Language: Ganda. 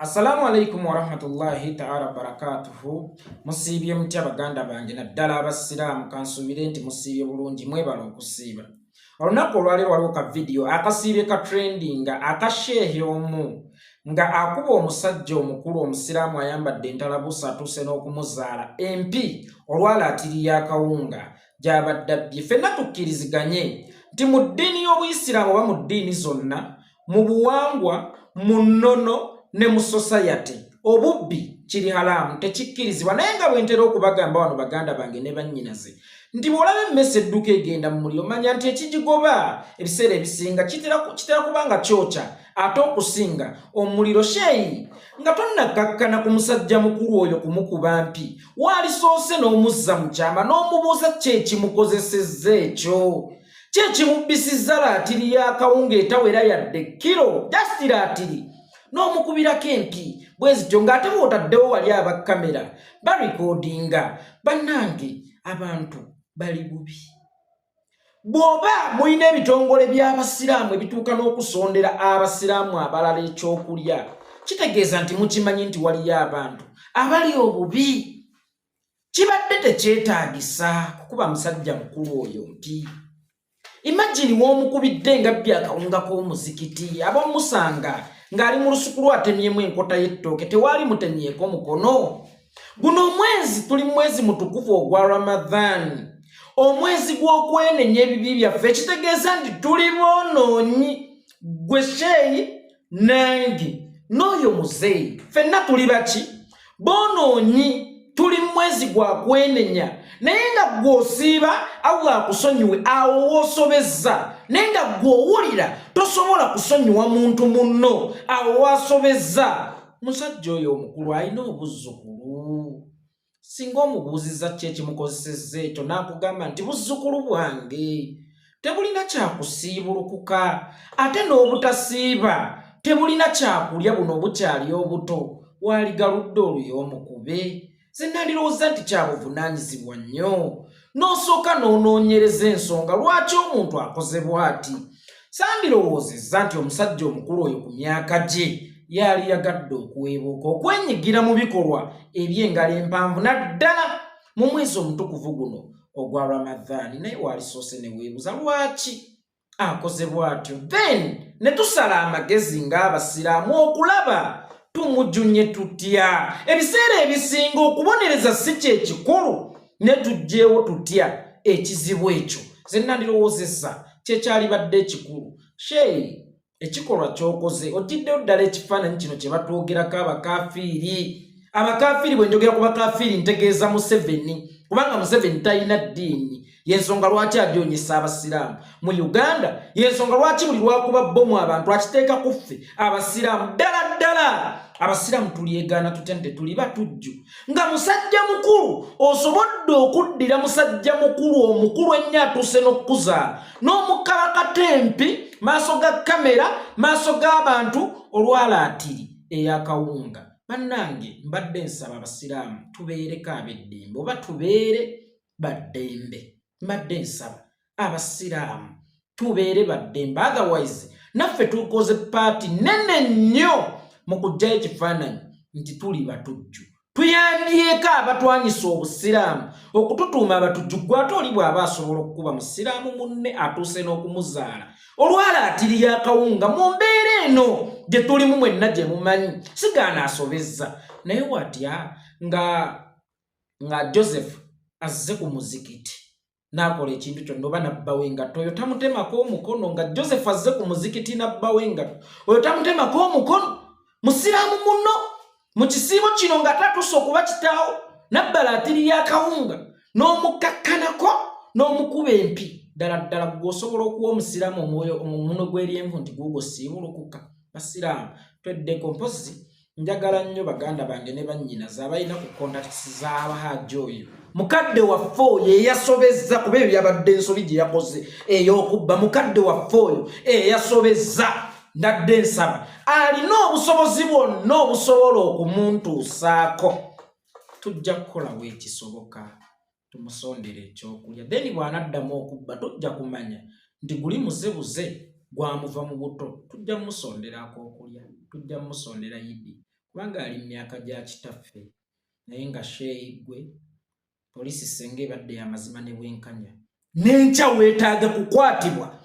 Assalamu alaikum wa rahmatullahi ta'ala barakatuhu. Musibye mutya baganda bange naddala abasiraamu kansubire nti musibye bulungi mwebala okusiiba. Olunaku olwaleero waliwo ka video akasiibye ka trendinga akasheehe omu nga akuba omusajja omukulu omusiraamu ayambadde entalabuusi atuuse n'okumuzaala MP olwalaatiri y'akawunga gy'abadde abbye. Ffenna tukkiriziganye nti mu ddiini y'Obuyisiraamu oba mu ddiini zonna, mu buwangwa, mu nnono ne mu society obubbi kiri haramu tekikkirizibwa. Naye nga bwe ntera okubagamba wano baganda bange ne bannyinaze nti bw'olaba emmese edduka egenda mu muliro manya nti ekigigoba ebiseera ebisinga kitera kubanga kyokya ate okusinga omuliro sheeyi nga tonnakkakkana ku musajja mukulu oyo kumukuba mpi waalisoose n'omuzza mu kyama n'omubuuza ki ekimukozesezza ekyo, ki ekimubbisizza laatiri y'akawunga etawera yadde kiro just laatiri n'omukubirako empi bwezityo ng'ate bw'otaddewo wali abakamera barikodinga. Bannange abantu bali bubi. Bw'oba mulina ebitongole by'abasiraamu ebituuka n'okusondera abasiraamu abalala ekyokulya, kitegeeza nti mukimanyi nti waliyo abantu abali obubi. Kibadde tekyetaagisa kukuba musajja mukulu oyo mpi. Imagine w'omukubidde nga bbye akawunga k'omuzikiti ab'omusanga ng'ali mu lusuku lwatemyemu enkota y'ettooke tewaali mutemyeko mukono. Guno omwezi tuli mwezi mutukuvu ogwa Ramadhan, omwezi gw'okwenenya ebibi byaffe, ekitegeeza nti tuli boonoonyi. Gwe sheeyi nange n'oyo muzeeyi ffenna tuli baki? Boonoonyi. Tuli mwezi gwa kwenenya naye nga gw'osiiba Allah akusonyiwe awo w'osobezza, naye nga gw'owulira tosobola kusonyiwa muntu munno awo w'asobezza. Musajja oyo omukulu alina obuzzukulu. Singa omubuuzizza ki ekimukozesezza ekyo n'akugamba nti buzzukulu bwange, tebulina kyakusiibulukuka, ate n'obutasiiba tebulina kyakulya buno bukyali obuto, waaligaludde oluyomukube. Zinalirowooza nti kyabuvunaanyizibwa nnyo n'osooka n'onoonyereza ensonga lwaki omuntu akoze bw'ati. Sandirowoozezza nti omusajja omukulu oyo ku myaka gye yali yagadde okuweebuuka okwenyigira mu bikolwa eby'engalo empanvu naddala mu mwezi omutukuvu guno ogwa Ramadhan, naye waalisoose ne weebuuza lwaki akoze bw'atyo. Then ne tusala amagezi ng'abasiraamu okulaba tumujunye tutya. Ebiseera ebisinga okubonereza si kyekikulu ne tujjeewo tutya ekizibu ekyo. Ze nandirowoozesa kyekyalibadde ekikulu. Sheeyi ekikolwa ky'okoze otiddewo ddala ekifaananyi kino kye batwogerako abakaafiiri. Abakaafiiri bwe njogera ku bakaafiiri ntegeeza Museveni, kubanga Museveni talina ddiini. Yensonga lwaki abyonyesa abasiraamu mu Uganda, yensonga lwaki buli lwakuba bbomu abantu akiteeka ku ffe abasiraamu. Ddala abasiraamu tulyegaana tutya nti tuli batujju nga musajja mukulu osobodde okuddira musajja mukulu omukulu ennyo atuuse n'okkuzaala n'omukabakata empi maaso ga kamera maaso g'abantu olwalaatiri ey'akawunga. Bannange mbadde nsaba abasiraamu tubeereko ab'eddembe oba tubeere baddembe. Mbadde nsaba abasiraamu tubeere baddembe, otherwise naffe tukoze paati nene nnyo mu kuggyayo ekifaananyi nti tuli batujju. Tuyambyeko abatwanyisa obusiraamu okututuuma abatujju. Gwe ate oli bw'aba asobola okukuba musiraamu munne atuuse n'okumuzaala olwalaatiri y'akawunga mu mbeera eno gye tulimu mwenna gye mumanyi sigaana asobezza. Naye watya nga Joseph azze ku muzikiti n'akola ekintu kyonna oba nabbawo engatto, oyo tamutemako omukono. Nga Joseph azze ku muzikiti n'abbawo engatto, oyo tamutemako omukono. Musiraamu munno mu kisiibo kino nga tatuuse okuba kitaawo nabbalaatiri y'akawunga n'omukakkanako n'omukuba empi. Ddala gw'osobola okuwa omusiraamu omwoyo omuno gw'eryenvu nti guugwo siibulukuka. Basiraamu tweddeko. Mpozi njagala nnyo baganda bange ne bannyinaze abalina ku kontakisi z'abahajja oyo mukadde waffe oyo eyasobezza, kuba ebyo yabadde ensobi gye yakoze ey'okubba. Mukadde waffe oyo eyasobezza ndadde nsaba alina obusobozi bwonna obusobola okumuntuusaako. Tujja kukolawo ekisoboka tumusondere ekyokulya, then bw'anaddamu okubba tujja kumanya nti guli muzebuze gwamuva mu buto, tujja musondera akokulya, tujja musondera yidi. kubanga ali mu myaka gya kitaffe naye nga sheeyi gwe poliisi senga ebadde y'amazima ne bwenkanya n'enkya weetaaga kukwatibwa